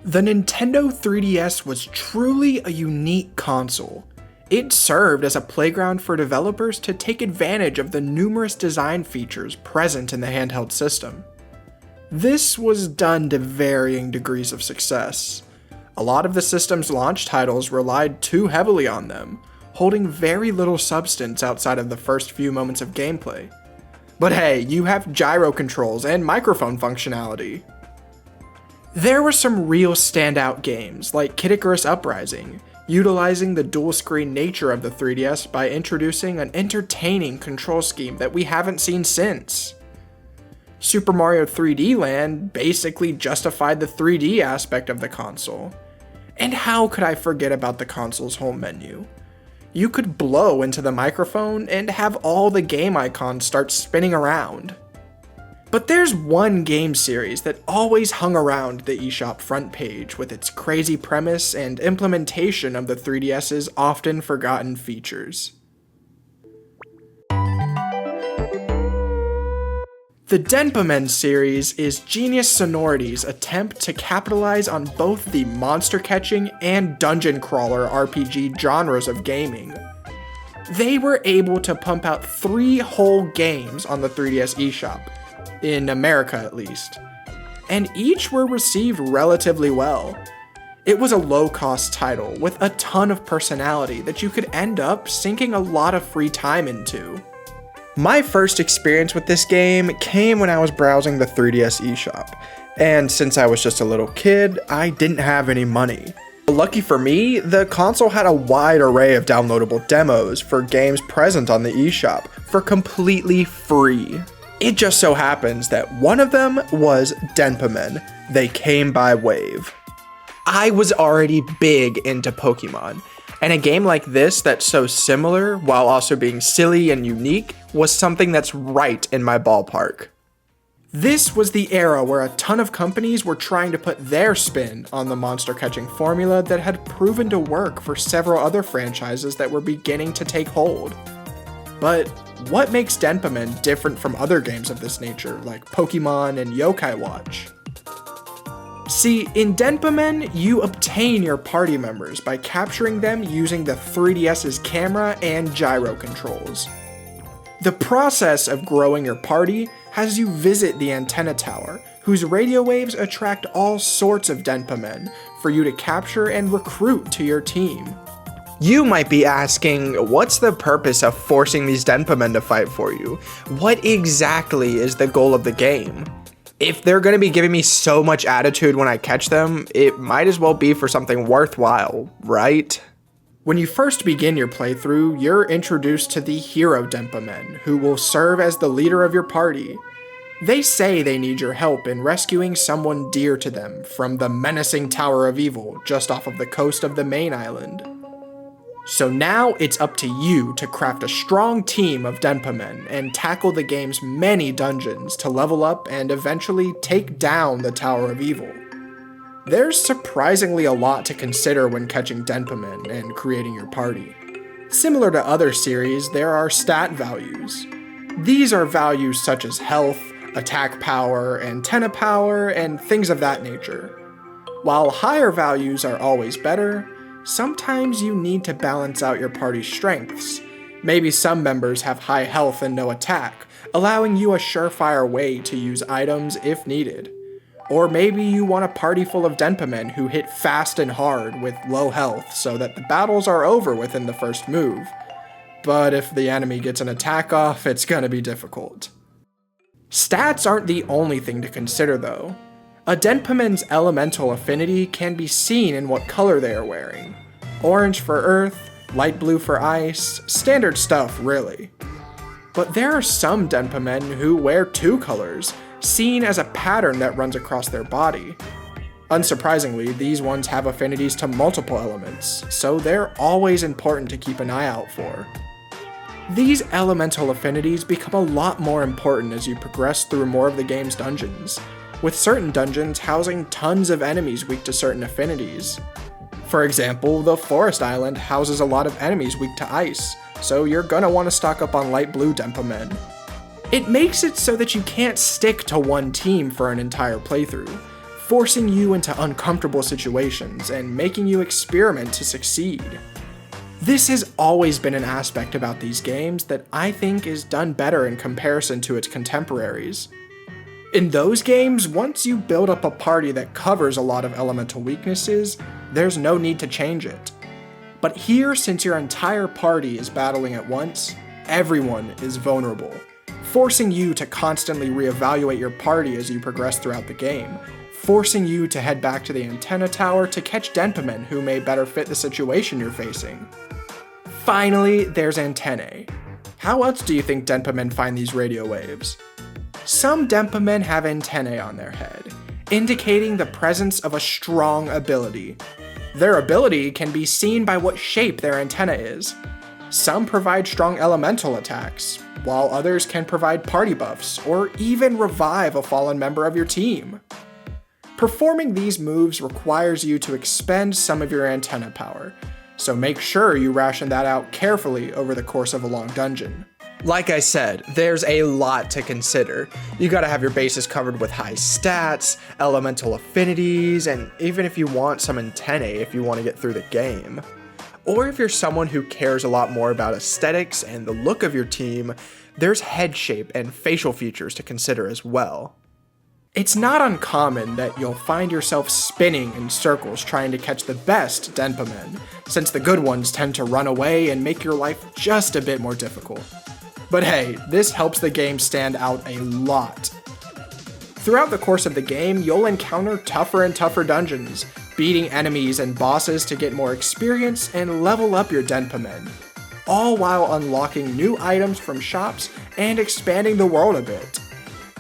The Nintendo 3DS was truly a unique console. It served as a playground for developers to take advantage of the numerous design features present in the handheld system. This was done to varying degrees of success. A lot of the system's launch titles relied too heavily on them, holding very little substance outside of the first few moments of gameplay. But hey, you have gyro controls and microphone functionality. There were some real standout games, like Kid Icarus Uprising, utilizing the dual-screen nature of the 3DS by introducing an entertaining control scheme that we haven't seen since. Super Mario 3D Land basically justified the 3D aspect of the console. And how could I forget about the console's home menu? You could blow into the microphone and have all the game icons start spinning around. But there's one game series that always hung around the eShop front page with its crazy premise and implementation of the 3DS's often forgotten features. The Denpa Men series is Genius Sonority's attempt to capitalize on both the monster catching and dungeon crawler RPG genres of gaming. They were able to pump out 3 whole games on the 3DS eShop, in America at least, and each were received relatively well. It was a low-cost title with a ton of personality that you could end up sinking a lot of free time into. My first experience with this game came when I was browsing the 3DS eShop, and since I was just a little kid, I didn't have any money. Lucky for me, the console had a wide array of downloadable demos for games present on the eShop for completely free. It just so happens that one of them was Denpa Men. They came by wave. I was already big into Pokemon, and a game like this that's so similar while also being silly and unique was something that's right in my ballpark. This was the era where a ton of companies were trying to put their spin on the monster catching formula that had proven to work for several other franchises that were beginning to take hold. But what makes Denpa Men different from other games of this nature, like Pokemon and Yokai Watch? See, in Denpa Men, you obtain your party members by capturing them using the 3DS's camera and gyro controls. The process of growing your party has you visit the antenna tower, whose radio waves attract all sorts of Denpa Men for you to capture and recruit to your team. You might be asking, what's the purpose of forcing these Denpa Men to fight for you? What exactly is the goal of the game? If they're going to be giving me so much attitude when I catch them, it might as well be for something worthwhile, right? When you first begin your playthrough, you're introduced to the hero Denpa Men, who will serve as the leader of your party. They say they need your help in rescuing someone dear to them from the menacing Tower of Evil just off of the coast of the main island. So now it's up to you to craft a strong team of Denpa Men and tackle the game's many dungeons to level up and eventually take down the Tower of Evil. There's surprisingly a lot to consider when catching Denpa Men and creating your party. Similar to other series, there are stat values. These are values such as health, attack power, antenna power, and things of that nature. While higher values are always better, sometimes you need to balance out your party's strengths. Maybe some members have high health and no attack, allowing you a surefire way to use items if needed. Or maybe you want a party full of Denpa Men who hit fast and hard with low health so that the battles are over within the first move. But if the enemy gets an attack off, it's gonna be difficult. Stats aren't the only thing to consider though. A Denpa Men's elemental affinity can be seen in what color they are wearing. Orange for earth, light blue for ice, standard stuff really. But there are some Denpa Men who wear 2 colors, seen as a pattern that runs across their body. Unsurprisingly, these ones have affinities to multiple elements, so they're always important to keep an eye out for. These elemental affinities become a lot more important as you progress through more of the game's dungeons, with certain dungeons housing tons of enemies weak to certain affinities. For example, the Forest Island houses a lot of enemies weak to ice, so you're gonna want to stock up on light blue Denpa Men. It makes it so that you can't stick to one team for an entire playthrough. forcing you into uncomfortable situations and making you experiment to succeed. This has always been an aspect about these games that I think is done better in comparison to its contemporaries. In those games, once you build up a party that covers a lot of elemental weaknesses, there's no need to change it. But here, since your entire party is battling at once, everyone is vulnerable, forcing you to constantly reevaluate your party as you progress throughout the game, forcing you to head back to the antenna tower to catch Denpa Men who may better fit the situation you're facing. Finally, there's antennae. How else do you think Denpa Men find these radio waves? Some Denpa Men have antennae on their head, indicating the presence of a strong ability. Their ability can be seen by what shape their antenna is. Some provide strong elemental attacks, while others can provide party buffs, or even revive a fallen member of your team. Performing these moves requires you to expend some of your antenna power, so make sure you ration that out carefully over the course of a long dungeon. Like I said, there's a lot to consider. You gotta have your bases covered with high stats, elemental affinities, and even if you want some antennae if you want to get through the game. Or if you're someone who cares a lot more about aesthetics and the look of your team, there's head shape and facial features to consider as well. It's not uncommon that you'll find yourself spinning in circles trying to catch the best Denpa Men, since the good ones tend to run away and make your life just a bit more difficult. But hey, this helps the game stand out a lot. Throughout the course of the game, you'll encounter tougher and tougher dungeons, beating enemies and bosses to get more experience and level up your Denpa Men, all while unlocking new items from shops and expanding the world a bit.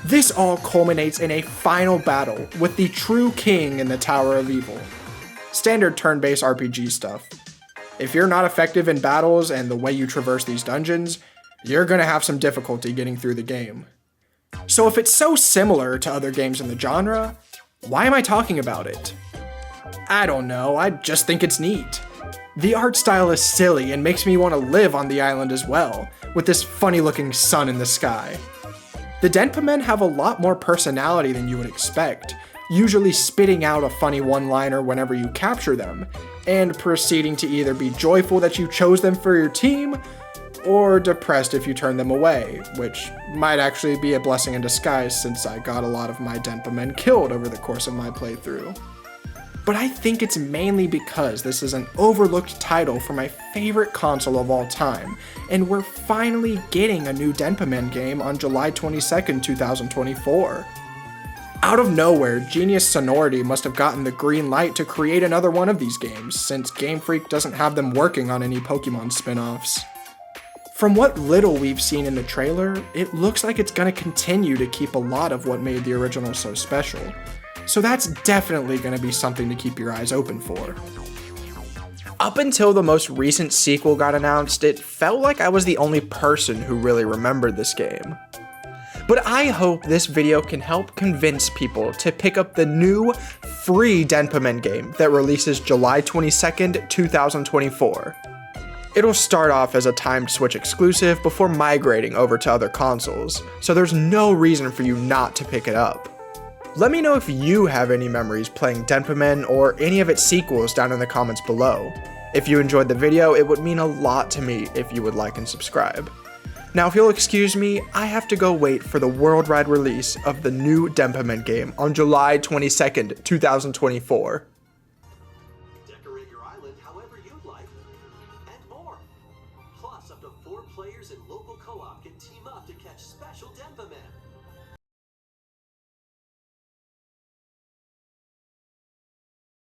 This all culminates in a final battle with the true king in the Tower of Evil. Standard turn-based RPG stuff. If you're not effective in battles and the way you traverse these dungeons, you're gonna have some difficulty getting through the game. So if it's so similar to other games in the genre, why am I talking about it? I don't know, I just think it's neat. The art style is silly and makes me want to live on the island as well, with this funny looking sun in the sky. The Denpa Men have a lot more personality than you would expect, usually spitting out a funny one-liner whenever you capture them, and proceeding to either be joyful that you chose them for your team, or depressed if you turn them away, which might actually be a blessing in disguise since I got a lot of my Denpa Men killed over the course of my playthrough. But I think it's mainly because this is an overlooked title for my favorite console of all time, and we're finally getting a new Denpa Men game on July 22nd, 2024. Out of nowhere, Genius Sonority must have gotten the green light to create another one of these games, since Game Freak doesn't have them working on any Pokemon spin-offs. From what little we've seen in the trailer, it looks like it's gonna continue to keep a lot of what made the original so special. So that's definitely going to be something to keep your eyes open for. Up until the most recent sequel got announced, it felt like I was the only person who really remembered this game. But I hope this video can help convince people to pick up the new, free Denpa Men game that releases July 22nd, 2024. It'll start off as a timed Switch exclusive before migrating over to other consoles, so there's no reason for you not to pick it up. Let me know if you have any memories playing Denpa Men or any of its sequels down in the comments below. If you enjoyed the video, it would mean a lot to me if you would like and subscribe. Now if you'll excuse me, I have to go wait for the worldwide release of the new Denpa Men game on July 22nd, 2024. Decorate your island however you'd like, and more. Plus, up to 4 players in local co-op can team up to catch special Denpa Men.